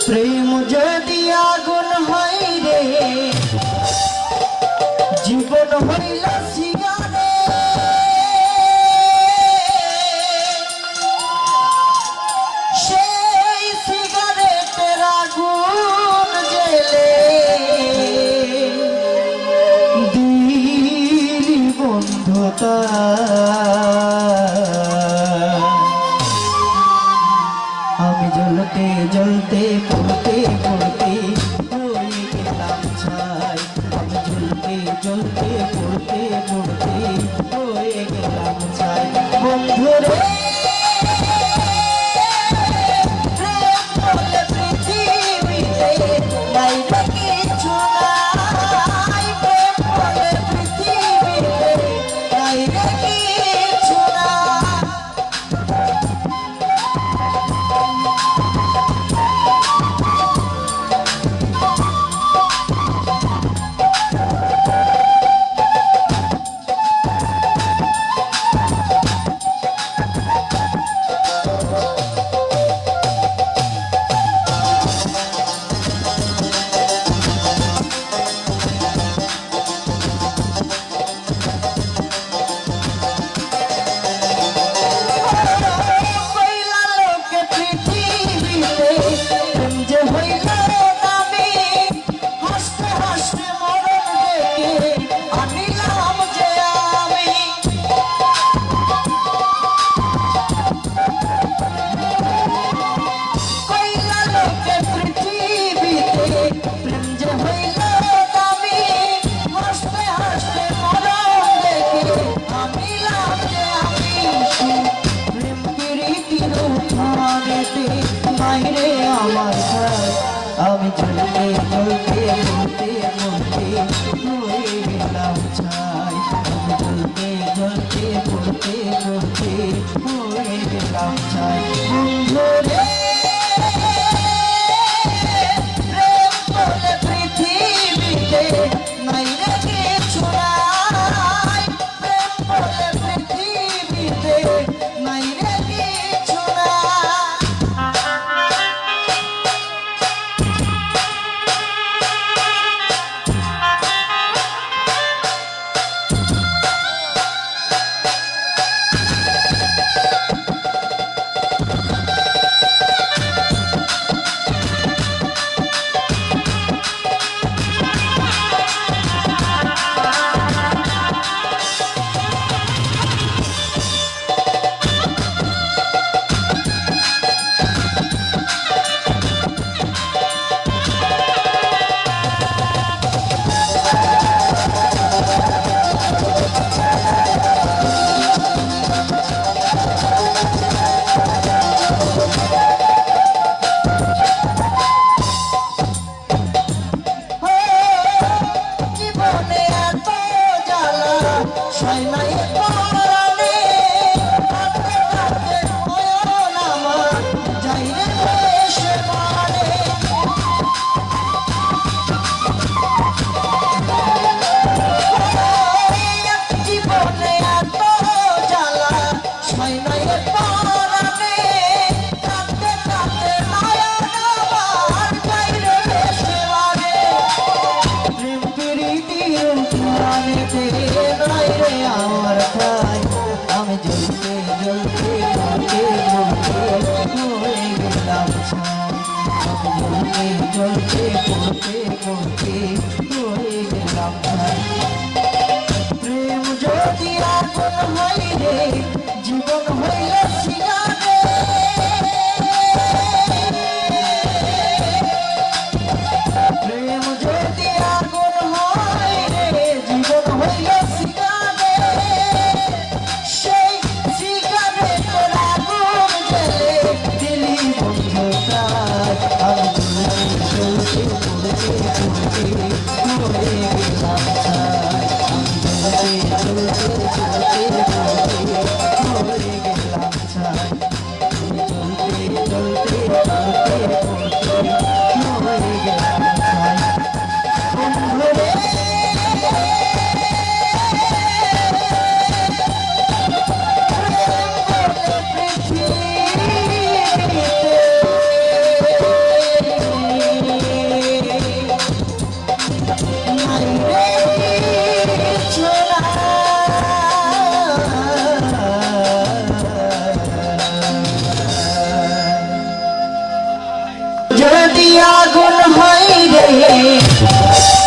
প্রেম যদি আগুন হয় রে জীবন হইল সিগারে সেই সিগারেটের আগুন জেলে দিলি বন্ধুতা আমি জ্বলতে জ্বলতে পড়তে পড়তে হয়ে গেলাম ছাই আমি জ্বলতে জ্বলতে পড়তে পড়তে হয়ে গেলাম ছাই বন্ধুরে আমি জ্বলতে জ্বলতে মরতে মরতে হয়ে গেলাম ছাই আমি জ্বলতে জ্বলতে পড়তে পড়তে হয়ে গেলাম ছাই বন্ধুরে প্রেম বলে পৃথিবীতে নাই রে কিছু নাই প্রেম বলে পৃথিবীতে নাই রে কিছু নাই আমি জ্বলতে জ্বলতে পড়তে পড়তে হয়ে গেলাম ছাই আমি জ্বলতে জ্বলতে পড়তে পড়তে হয়ে গেলাম ছাই প্রেম যদি আগুন হয় রে জীবন হইল সিগারে প্রেম যদি আগুন হয় রে জীবন হইল হয় রে